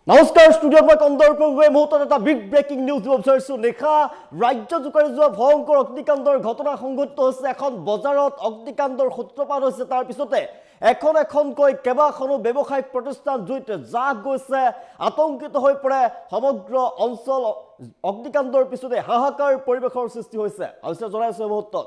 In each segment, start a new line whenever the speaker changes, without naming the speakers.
নমস্কাৰ ষ্টুডিঅ'ত মই কন্দৰ্পৱে মুহূৰ্তত এটা বিগ ব্ৰেকিং নিউজ দিব বিচাৰিছোঁ নিশা ৰাজ্য জোকাৰি যোৱা ভয়ংকৰ অগ্নিকাণ্ডৰ ঘটনা সংঘটিত হৈছে এখন বজাৰত অগ্নিকাণ্ডৰ সূত্ৰপাত হৈছে তাৰ পিছতে এখনকৈ কেইবাখনো ব্যৱসায়িক প্ৰতিষ্ঠান জুইত জাহ গৈছে আতংকিত হৈ পৰে সমগ্ৰ অঞ্চল অগ্নিকাণ্ডৰ পিছতে হাহাকাৰ পৰিৱেশৰ সৃষ্টি হৈছে আৰু জনাইছোঁ মুহূৰ্তত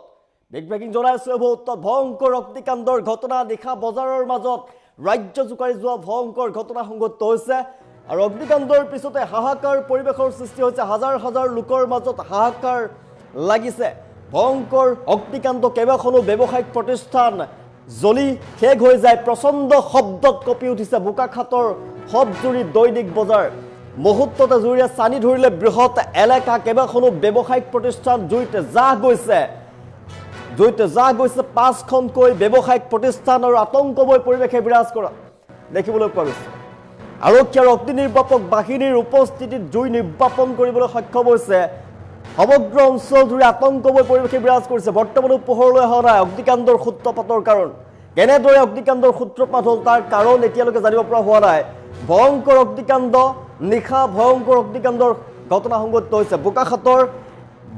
বিগ ব্ৰেকিং জনাইছোঁ মুহূৰ্তত ভয়ংকৰ অগ্নিকাণ্ডৰ ঘটনা নিশা বজাৰৰ মাজত ৰাজ্য জোকাৰি যোৱা ভয়ংকৰ ঘটনা সংঘটিত হৈছে আৰু অগ্নিকাণ্ডৰ পিছতে হাহাকাৰ পৰিৱেশৰ সৃষ্টি হৈছে হাজাৰ হাজাৰ লোকৰ মাজত হাহাকাৰ লাগিছে ভয়ংকৰ অগ্নিকাণ্ড কেইবাখনো ব্যৱসায়িক প্ৰতিষ্ঠান জ্বলি শেষ হৈ যায় প্ৰচণ্ড শব্দত কঁপি উঠিছে বোকাখাতৰ সবজুৰি দৈনিক বজাৰ মুহূৰ্ততে জুইৰে চানি ধৰিলে বৃহৎ এলেকা কেইবাখনো ব্যৱসায়িক প্ৰতিষ্ঠান জুইত জাহ গৈছে পাঁচখনকৈ ব্যৱসায়িক প্ৰতিষ্ঠান আৰু আতংকময় পৰিৱেশে বিৰাজ কৰা দেখিবলৈ পোৱা গৈছে আৰক্ষী আৰু অগ্নি নিৰ্বাপক বাহিনীৰ উপস্থিতিত জুই নিৰ্বাপন কৰিবলৈ সক্ষম হৈছে সমগ্ৰ অঞ্চল জুৰি আতংকময় পৰিৱেশে বিৰাজ কৰিছে বৰ্তমানো পোহৰলৈ অহা নাই অগ্নিকাণ্ডৰ সূত্ৰপাতৰ কাৰণ কেনেদৰে অগ্নিকাণ্ডৰ সূত্ৰপাত হ'ল তাৰ কাৰণ এতিয়ালৈকে জানিব পৰা হোৱা নাই ভয়ংকৰ অগ্নিকাণ্ড নিশা ভয়ংকৰ অগ্নিকাণ্ডৰ ঘটনা সংঘটিত হৈছে বোকাখাতৰ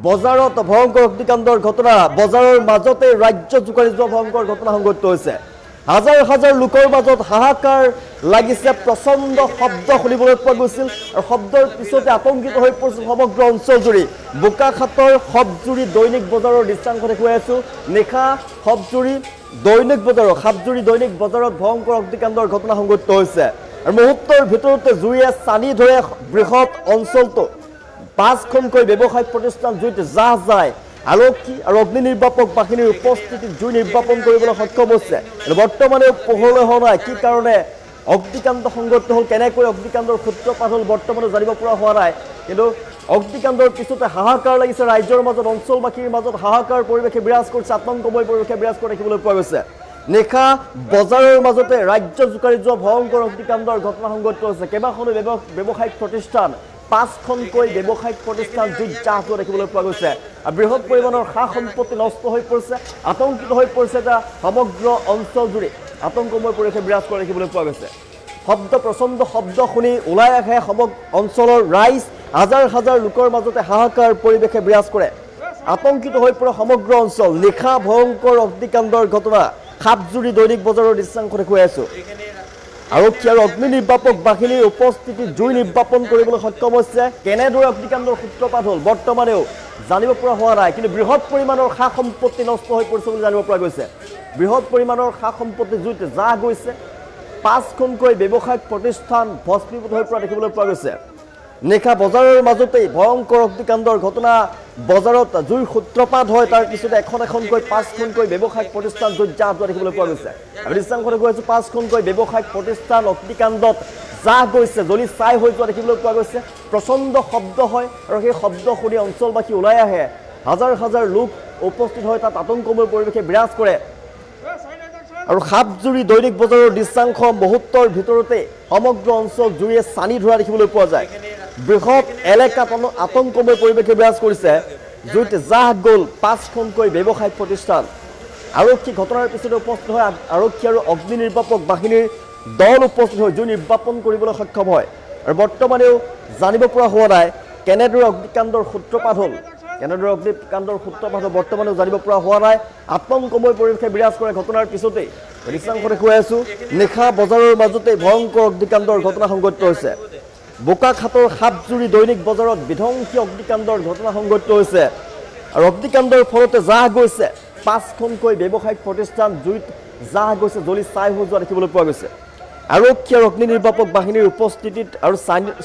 বজাৰত ভয়ংকৰ অগ্নিকাণ্ডৰ ঘটনা বজাৰৰ মাজতে ৰাজ্য জোকাৰি যোৱা ভয়ংকৰ ঘটনা সংঘটিত হৈছে হাজাৰ হাজাৰ লোকৰ মাজত হাহাকাৰ লাগিছে প্ৰচণ্ড শব্দ শুনিবলৈ পোৱা গৈছিল আৰু শব্দৰ পিছতে আতংকিত হৈ পৰিছিল সমগ্ৰ অঞ্চল জুৰি বোকাখাতৰ সবজুৰি দৈনিক বজাৰৰ দৃশ্যাংশ দেখুৱাই আছোঁ নিশা সবজুৰি দৈনিক বজাৰত ভয়ংকৰ অগ্নিকাণ্ডৰ ঘটনা সংঘটিত হৈছে আৰু মুহূৰ্তৰ ভিতৰতে জুইয়ে চানি ধৰে বৃহৎ অঞ্চলটো পাঁচখনকৈ ব্যৱসায়িক প্ৰতিষ্ঠান জুইত জাহ যায় আৰক্ষী আৰু অগ্নি নিৰ্বাপক বাহিনীৰ উপস্থিতিত জুই নিৰ্বাপন কৰিবলৈ সক্ষম হৈছে বৰ্তমানেও পোহৰলৈ অহা নাই কি কাৰণে অগ্নিকাণ্ড সংঘটিত হ'ল কেনেকৈ অগ্নিকাণ্ডৰ সূত্ৰপাত হ'ল বৰ্তমানে জানিব পৰা হোৱা নাই কিন্তু অগ্নিকাণ্ডৰ পিছতে হাহাকাৰ লাগিছে ৰাজ্যৰ মাজত অঞ্চলবাসীৰ মাজত হাহাকাৰ পৰিৱেশে বিৰাজ কৰিছে আতংকময় পৰিৱেশে বিৰাজ কৰা দেখিবলৈ পোৱা গৈছে নিশা বজাৰৰ মাজতে ৰাজ্য জোকাৰি যোৱা ভয়ংকৰ অগ্নিকাণ্ডৰ ঘটনা সংঘটিত হৈছে কেইবাখনো ব্যৱসায়িক প্ৰতিষ্ঠান পাঁচখনকৈ ব্যৱসায়িক প্ৰতিষ্ঠান জুইত জাহ যোৱা দেখিবলৈ পোৱা গৈছে আৰু বৃহৎ পৰিমাণৰ সা সম্পত্তি নষ্ট হৈ পৰিছে আতংকিত হৈ পৰিছে এটা সমগ্ৰ অঞ্চল জুৰি আতংকময় পৰিৱেশে বিৰাজ কৰা দেখিবলৈ পোৱা গৈছে প্ৰচণ্ড শব্দ শুনি ওলাই আহে অঞ্চলৰ ৰাইজ হাজাৰ হাজাৰ লোকৰ মাজতে হাহাকাৰ পৰিৱেশে বিৰাজ কৰে আতংকিত হৈ পৰে সমগ্ৰ অঞ্চল নিশা ভয়ংকৰ অগ্নিকাণ্ডৰ ঘটনা সাপজুৰি দৈনিক বজাৰৰ দৃশ্যাংশ দেখুৱাই আছোঁ আৰক্ষী আৰু অগ্নি নিৰ্বাপক বাহিনীৰ উপস্থিতিত জুই নিৰ্বাপন কৰিবলৈ সক্ষম হৈছে কেনেদৰে অগ্নিকাণ্ডৰ সূত্ৰপাত হ'ল বৰ্তমানেও জানিব পৰা হোৱা নাই কিন্তু বৃহৎ পৰিমাণৰ সা সম্পত্তি নষ্ট হৈ পৰিছে বুলি জানিব পৰা গৈছে বৃহৎ পৰিমাণৰ সা সম্পত্তি জুইত জাহ গৈছে পাঁচখনকৈ ব্যৱসায়িক প্ৰতিষ্ঠান ভস্মীভূত হৈ পৰা দেখিবলৈ পোৱা গৈছে নিশা বজাৰৰ মাজতেই ভয়ংকৰ অগ্নিকাণ্ডৰ ঘটনা বজাৰত জুইৰ সূত্ৰপাত হয় তাৰ পিছতে এখনকৈ পাঁচখনকৈ ব্যৱসায়িক প্ৰতিষ্ঠান জুইত জাহ যোৱা দেখিবলৈ পোৱা গৈছে আমি দৃশ্যাংশতে গৈ আছোঁ পাঁচখনকৈ ব্যৱসায়িক প্ৰতিষ্ঠান অগ্নিকাণ্ডত জাহ গৈছে জ্বলি ছাই হৈ যোৱা দেখিবলৈ পোৱা গৈছে প্ৰচণ্ড শব্দ হয় আৰু সেই শব্দ শুনি অঞ্চলবাসী ওলাই আহে হাজাৰ হাজাৰ লোক উপস্থিত হয় তাত আতংকময় পৰিৱেশে বিৰাজ কৰে আৰু সাপজুৰি দৈনিক বজাৰৰ দৃশ্যাংশ মুহূৰ্তৰ ভিতৰতে সমগ্ৰ অঞ্চল জুইয়ে চানি ধৰা দেখিবলৈ পোৱা যায় বৃহৎ এলেকাত আতংকময় পৰিৱেশে বিৰাজ কৰিছে জুইত জাহ গ'ল পাঁচখনকৈ ব্যৱসায়িক প্ৰতিষ্ঠান আৰক্ষী ঘটনাৰ পিছতে উপস্থিত হয় আৰক্ষী আৰু অগ্নি নিৰ্বাপক বাহিনীৰ দল উপস্থিত হৈ জুই নিৰ্বাপন কৰিবলৈ সক্ষম হয় আৰু বৰ্তমানেও জানিব পৰা হোৱা নাই কেনেদৰে অগ্নিকাণ্ডৰ সূত্ৰপাত হ'ল বৰ্তমানেও জানিব পৰা হোৱা নাই আতংকময় পৰিৱেশে বিৰাজ কৰে ঘটনাৰ পিছতেই দৃশ্যাংশ দেখুৱাই আছোঁ নিশা বজাৰৰ মাজতে ভয়ংকৰ অগ্নিকাণ্ডৰ ঘটনা সংঘটিত হৈছে বোকাখাতৰ সাপজুৰি দৈনিক বজাৰত বিধ্বংসী অগ্নিকাণ্ডৰ ঘটনা সংঘটিত হৈছে আৰু অগ্নিকাণ্ডৰ ফলতে জাহ গৈছে পাঁচখনকৈ ব্যৱসায়িক প্ৰতিষ্ঠান জুইত জাহ গৈছে জ্বলি ছাই হৈ যোৱা দেখিবলৈ পোৱা গৈছে আৰক্ষী আৰু অগ্নি নিৰ্বাপক বাহিনীৰ উপস্থিতিত আৰু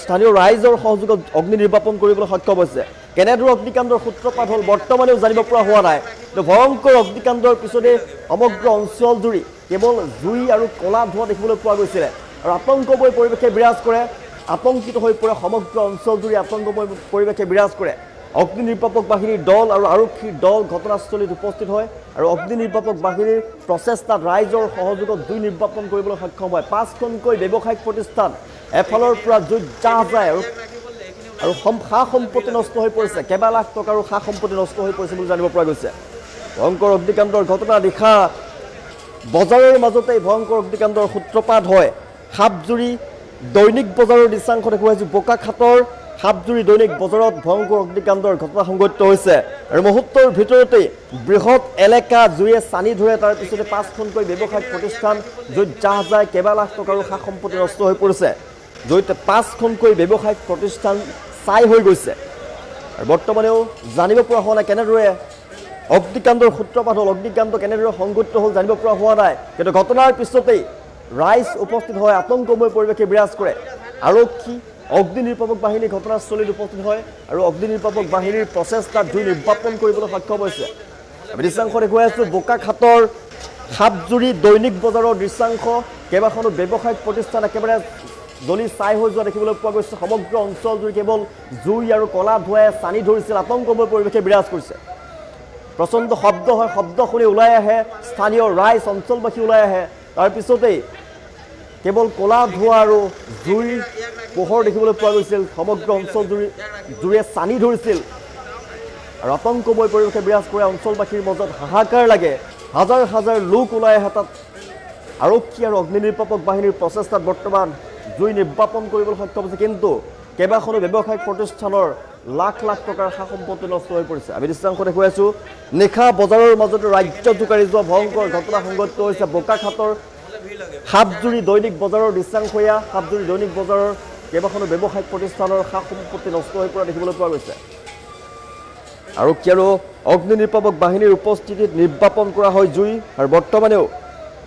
স্থানীয় ৰাইজৰ সহযোগত অগ্নি নিৰ্বাপন কৰিবলৈ সক্ষম হৈছে কেনেদৰে অগ্নিকাণ্ডৰ সূত্ৰপাত হ'ল বৰ্তমানেও জানিব পৰা হোৱা নাই কিন্তু ভয়ংকৰ অগ্নিকাণ্ডৰ পিছতে সমগ্ৰ অঞ্চল জুৰি কেৱল জুই আৰু ক'লা ধোঁৱা দেখিবলৈ পোৱা গৈছিলে আৰু আতংকময় পৰিৱেশে বিৰাজ কৰে আতংকিত হৈ পৰে সমগ্ৰ অঞ্চল জুৰি আতংকময় পৰিৱেশে বিৰাজ কৰে অগ্নি নিৰ্বাপক বাহিনীৰ দল আৰু আৰক্ষীৰ দল ঘটনাস্থলীত উপস্থিত হয় আৰু অগ্নি নিৰ্বাপক বাহিনীৰ প্ৰচেষ্টাত ৰাইজৰ সহযোগত জুই নিৰ্বাপন কৰিবলৈ সক্ষম হয় পাঁচখনকৈ ব্যৱসায়িক প্ৰতিষ্ঠান এফালৰ পৰা জুইত জাহ যায় আৰু সা সম্পত্তি নষ্ট হৈ পৰিছে কেইবা লাখ টকাৰো সা সম্পত্তি নষ্ট হৈ পৰিছে বুলি জানিব পৰা গৈছে ভয়ংকৰ অগ্নিকাণ্ডৰ ঘটনা নিশা বজাৰৰ মাজতেই ভয়ংকৰ অগ্নিকাণ্ডৰ সূত্ৰপাত হয় সাপজুৰি দৈনিক বজাৰৰ দৃশ্যাংশ দেখুৱাইছোঁ বোকাখাতৰ সাপজুৰি দৈনিক বজাৰত ভয়ংকৰ অগ্নিকাণ্ডৰ ঘটনা সংঘটিত হৈছে আৰু মুহূৰ্তৰ ভিতৰতেই বৃহৎ এলেকা জুয়ে চানি ধৰে তাৰ পিছতে 5খনকৈ ব্যৱসায়িক প্ৰতিষ্ঠান য'ত জাহ যায় কেইবা লাখ টকাৰো সা সম্পত্তি নষ্ট হৈ পৰিছে য'ত 5খনকৈ ব্যৱসায়িক প্ৰতিষ্ঠান ছাই হৈ গৈছে আৰু বৰ্তমানেও জানিব পৰা হোৱা নাই কেনেদৰে অগ্নিকাণ্ডৰ সূত্ৰপাত হ'ল অগ্নিকাণ্ড কেনেদৰে সংঘটিত হ'ল জানিব পৰা হোৱা নাই কিন্তু ঘটনাৰ পিছতেই ৰাইজ উপস্থিত হয় আতংকময় পৰিৱেশে বিৰাজ কৰে আৰক্ষী অগ্নি নিৰ্বাপক বাহিনী ঘটনাস্থলীত উপস্থিত হয় আৰু অগ্নি নিৰ্বাপক বাহিনীৰ প্ৰচেষ্টাত জুই নিৰ্বাপন কৰিবলৈ সক্ষম হৈছে আমি দৃশ্যাংশ দেখুৱাই আছোঁ বোকাখাতৰ সাপজুৰি দৈনিক বজাৰৰ দৃশ্যাংশ কেইবাখনো ব্যৱসায়িক প্ৰতিষ্ঠান একেবাৰে জ্বলি ছাই হৈ যোৱা দেখিবলৈ পোৱা গৈছে সমগ্ৰ অঞ্চলজুৰি কেৱল জুই আৰু কলা ধোঁৱাই চানি ধৰিছিল আতংকময় পৰিৱেশে বিৰাজ কৰিছে প্ৰচণ্ড শব্দ হয় শব্দ শুনি ওলাই আহে স্থানীয় ৰাইজ অঞ্চলবাসী ওলাই আহে তাৰ পিছতেই কেৱল কলা ধোঁৱা আৰু জুইৰ পোহৰ দেখিবলৈ পোৱা গৈছিল সমগ্ৰ অঞ্চলজুৰিয়ে চানি ধৰিছিল আৰু আতংকময় পৰিৱেশে বিৰাজ কৰে অঞ্চলবাসীৰ মাজত হাহাকাৰ লাগে হাজাৰ হাজাৰ লোক ওলাই আহে তাত আৰক্ষী আৰু অগ্নি নিৰ্বাপক বাহিনীৰ প্ৰচেষ্টাত বৰ্তমান জুই নিৰ্বাপন কৰিবলৈ সক্ষম হৈছে কিন্তু কেইবাখনো ব্যৱসায়িক প্ৰতিষ্ঠানৰ লাখ লাখ টকাৰ সা সম্পত্তি নষ্ট হৈ পৰিছে আমি দৃশ্যাংশ দেখুৱাই আছোঁ নিশা বজাৰৰ মাজতে ৰাজ্য জোকাৰি যোৱা ভয়ংকৰ ঘটনা সংঘটিত হৈছে বোকাখাতৰ সাপজুৰি দৈনিক বজাৰৰ দৃশ্যাংশয়া সাপজুৰি দৈনিক বজাৰৰ কেইবাখনো ব্যৱসায়িক প্ৰতিষ্ঠানৰ সা সম্পত্তি নষ্ট হৈ পৰা দেখিবলৈ পোৱা গৈছে আৰক্ষী আৰু অগ্নি নিৰ্বাপক বাহিনীৰ উপস্থিতিত নিৰ্বাপন কৰা হয় জুই আৰু বৰ্তমানেও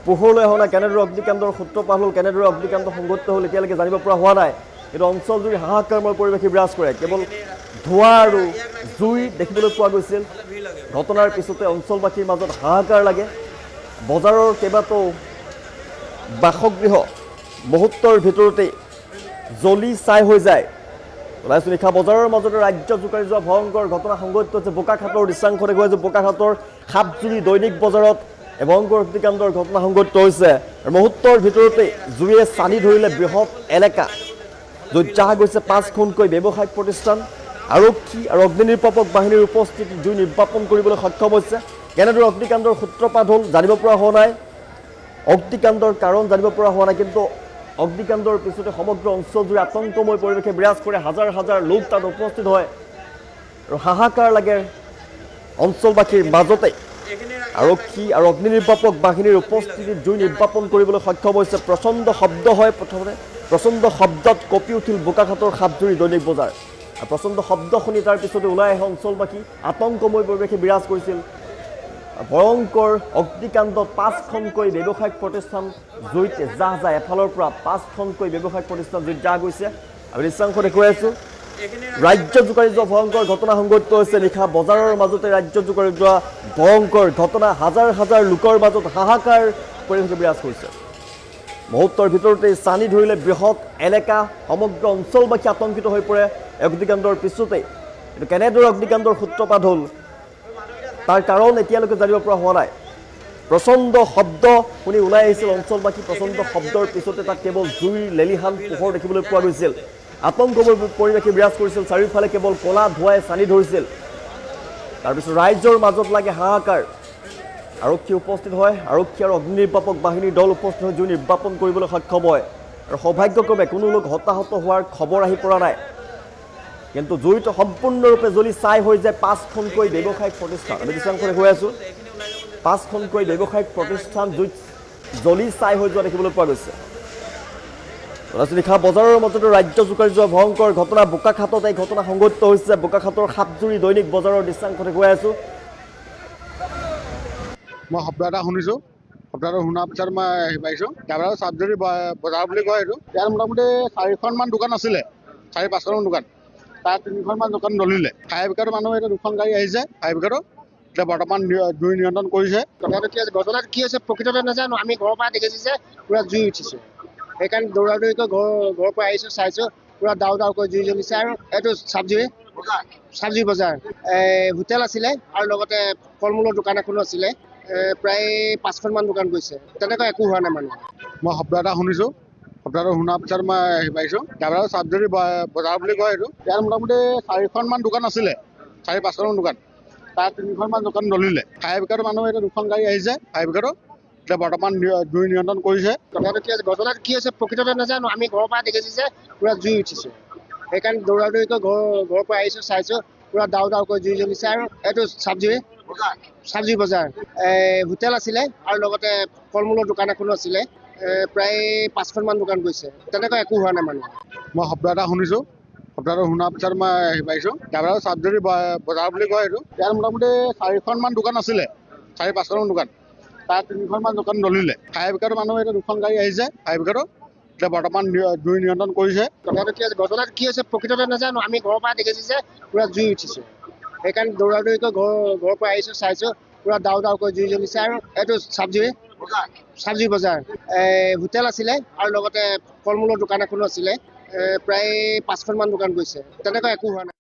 পোহৰলৈ অহা নাই কেনেদৰে অগ্নিকাণ্ডৰ সূত্ৰপাত হ'ল কেনেদৰে অগ্নিকাণ্ড সংঘটিত হ'ল এতিয়ালৈকে জানিব পৰা হোৱা নাই কিন্তু অঞ্চলজুৰি হাহাকাৰময় পৰিৱেশে বিৰাজ কৰে কেৱল ধোঁৱা আৰু জুই দেখিবলৈ পোৱা গৈছিল ঘটনাৰ পিছতে অঞ্চলবাসীৰ মাজত হাহাকাৰ লাগে বজাৰৰ কেইবাটাও বাসগৃহ মুহূৰ্তৰ ভিতৰতেই জ্বলি ছাই হৈ যায় ওলাইছোঁ নিশা বজাৰৰ মাজতে ৰাজ্য জোকাৰি যোৱা ভয়ংকৰ ঘটনা সংঘটিত হৈছে বোকাখাতৰ দৃশ্যাংশ দেখুৱাইছোঁ বোকাখাতৰ সাপজুৰি দৈনিক বজাৰত ভয়ংকৰ অগ্নিকাণ্ডৰ ঘটনা সংঘটিত হৈছে আৰু মুহূৰ্তৰ ভিতৰতেই জুয়ে চানি ধৰিলে বৃহৎ এলেকা য'ত জাহ গৈছে 5খনকৈ ব্যৱসায়িক প্ৰতিষ্ঠান আৰক্ষী আৰু অগ্নি নিৰ্বাপক বাহিনীৰ উপস্থিতিত জুই নিৰ্বাপন কৰিবলৈ সক্ষম হৈছে কেনেদৰে অগ্নিকাণ্ডৰ সূত্ৰপাত হ'ল জানিব পৰা হোৱা নাই অগ্নিকাণ্ডৰ কাৰণ জানিব পৰা হোৱা নাই কিন্তু অগ্নিকাণ্ডৰ পিছতে সমগ্ৰ অঞ্চলজুৰি আতংকময় পৰিৱেশে বিৰাজ কৰে হাজাৰ হাজাৰ লোক তাত উপস্থিত হয় আৰু হাহাকাৰ লাগে অঞ্চলবাসীৰ মাজতে আৰক্ষী আৰু অগ্নি নিৰ্বাপক বাহিনীৰ উপস্থিতিত জুই নিৰ্বাপন কৰিবলৈ সক্ষম হৈছে প্ৰচণ্ড শব্দ হয় প্ৰথমতে প্ৰচণ্ড শব্দত কঁপি উঠিল বোকাখাতৰ সাপজুৰি দৈনিক বজাৰ আৰু প্ৰচণ্ড শব্দ শুনি তাৰ পিছতে ওলাই আহে অঞ্চলবাসী আতংকময় পৰিৱেশে বিৰাজ কৰিছিল ভয়ংকৰ অগ্নিকাণ্ডত 5খনকৈ ব্যৱসায়িক প্ৰতিষ্ঠান জুইত জাহ যায় এফালৰ পৰা 5খনকৈ ব্যৱসায়িক প্ৰতিষ্ঠান জুইত জাহ গৈছে আমি দৃশ্যাংশ দেখুৱাই আছোঁ ৰাজ্য জোকাৰি যোৱা ভয়ংকৰ ঘটনা সংঘটিত হৈছে নিশা বজাৰৰ মাজতে ৰাজ্য জোকাৰি যোৱা ভয়ংকৰ ঘটনা হাজাৰ হাজাৰ লোকৰ মাজত হাহাকাৰ পৰিৱেশে বিৰাজ কৰিছে মুহূৰ্তৰ ভিতৰতেই চানি ধৰিলে বৃহৎ এলেকা সমগ্ৰ অঞ্চলবাসী আতংকিত হৈ পৰে অগ্নিকাণ্ডৰ পিছতেই কিন্তু কেনেদৰে অগ্নিকাণ্ডৰ সূত্ৰপাত হ'ল তাৰ কাৰণ এতিয়ালৈকে জানিব পৰা হোৱা নাই প্ৰচণ্ড শব্দ শুনি ওলাই আহিছিল অঞ্চলবাসী প্ৰচণ্ড শব্দৰ পিছতে তাত কেৱল জুইৰ লেলিহান পোহৰ দেখিবলৈ পোৱা গৈছিল আতংকময় পৰিৱেশে বিৰাজ কৰিছিল চাৰিওফালে কেৱল কলা ধোঁৱাই চানি ধৰিছিল তাৰপিছত ৰাইজৰ মাজত লাগে হাহাকাৰ আৰক্ষী উপস্থিত হয় আৰক্ষী আৰু অগ্নি নিৰ্বাপক বাহিনীৰ দল উপস্থিত হৈ জুই নিৰ্বাপন কৰিবলৈ সক্ষম হয় আৰু সৌভাগ্যক্ৰমে কোনো লোক হতাহত হোৱাৰ খবৰ আহি পৰা নাই কিন্তু জুইটো সম্পূৰ্ণৰূপে জ্বলি ছাই হৈ যায় 5খনকৈ ব্যৱসায়িক প্ৰতিষ্ঠান আমি দৃশ্যাংশ দেখুৱাই আছোঁ 5খনকৈ ব্যৱসায়িক প্ৰতিষ্ঠান জুইত জ্বলি ছাই হৈ যোৱা দেখিবলৈ পোৱা গৈছে নিশা বজাৰৰ মাজতে ৰাজ্য জোকাৰি যোৱা ভয়ংকৰ ঘটনা বোকাখাতত এই ঘটনা সংঘটিত হৈছে বোকাখাতৰ সাপজুৰি দৈনিক বজাৰৰ দৃশ্যাংশ দেখুৱাই আছোঁ
মই শব্দ এটা শুনিছোঁ শব্দটো শুনাৰ পিছত মই আহি পাইছোঁ তাৰপৰা সাপজুৰি বজাৰ বুলি কয় এইটো ইয়াত মোটামুটি 4খনমান দোকান আছিলে 4-5খনমান দোকান তাৰ 3খনমান দোকান নলিলে ফায়াৰ ব্ৰিগেডৰ মানুহ এতিয়া 2খন গাড়ী আহিছে ফায়াৰ ব্ৰিগেডৰ এতিয়া বৰ্তমান জুই নিয়ন্ত্ৰণ কৰিছে
ঘটনাটো কি হৈছে প্ৰকৃততে নাজানো আমি ঘৰৰ পৰা দেখিছোঁ যে পুৰা জুই উঠিছে সেইকাৰণে দৌৰা দৌৰিকৈ ঘৰৰ পৰা আহিছোঁ চাইছোঁ পুৰা ডাউকৈ জুই জ্বলিছে আৰু এইটো চাবজুৰি বজাৰ হোটেল আছিলে আৰু লগতে ফল মূলৰ দোকান এখনো আছিলে প্ৰায় 5খনমান দোকান গৈছে তেনেকৈ একো হোৱা নাই মানুহ
মই শব্দ এটা শুনিছোঁ শব্দটো শুনাৰ পিছত মই আহি পাইছোঁ তাৰপৰা সাপজুৰি বজাৰ বুলি কয় এইটো ইয়াত মোটামুটি 4খনমান দোকান আছিলে 4-5খনমান দোকান তাৰ 3খনমান দোকান নলিলে ফায়াৰ ব্ৰিগেডৰ মানুহ এতিয়া 2খন গাড়ী আহিছে ফায়াৰ ব্ৰিগেডৰ এতিয়া বৰ্তমান জুই নিয়ন্ত্ৰণ কৰিছে।
ঘটনাটো কি হৈছে প্ৰকৃততে নাজানো, আমি ঘৰৰ পৰা দেখিছোঁ যে পুৰা জুই উঠিছে। সেইকাৰণে দৌৰা দৌৰিকৈ ঘৰৰ পৰা আহিছোঁ, চাইছোঁ পুৰা ডাও ডাওকৈ জুই জ্বলিছে। আৰু এইটো চাবজুৰি বজাৰ হোটেল আছিলে আৰু লগতে ফল মূলৰ দোকান এখনো আছিলে। প্ৰায় 5খনমান দোকান গৈছে, তেনেকৈ একো হোৱা নাই মানুহ।
মই শব্দ এটা শুনিছোঁ, শব্দটো শুনাৰ পিছত মই আহি পাইছোঁ। তাৰপৰা চাবজুৰি বজাৰ বুলি কয় এইটো। ইয়াত মোটামুটি 4খনমান দোকান আছিলে, 4-5খনমান দোকান। তাত 3খনমান দোকান জ্বলিলে। ফায়াৰ ব্ৰিগেডৰ মানুহ এতিয়া 2খন গাড়ী আহিছে ফায়াৰ ব্ৰিগেডৰ। এতিয়া বৰ্তমান জুই নিয়ন্ত্ৰণ কৰিছে।
ঘটনাটো কি হৈছে প্ৰকৃততে নাজানো, আমি ঘৰৰ পৰা দেখিছোঁ যে পুৰা জুই উঠিছে। সেইকাৰণে দৌৰা দৌৰিকৈ ঘৰৰ পৰা আহিছোঁ, চাইছোঁ পুৰা ডাও ডাওকৈ জুই জ্বলিছে। আৰু এইটো চাবজুৰি বজাৰ হোটেল আছিলে আৰু লগতে ফল মূলৰ দোকান এখনো আছিলে। প্ৰায় 5খনমান দোকান গৈছে, তেনেকৈ একো হোৱা নাই।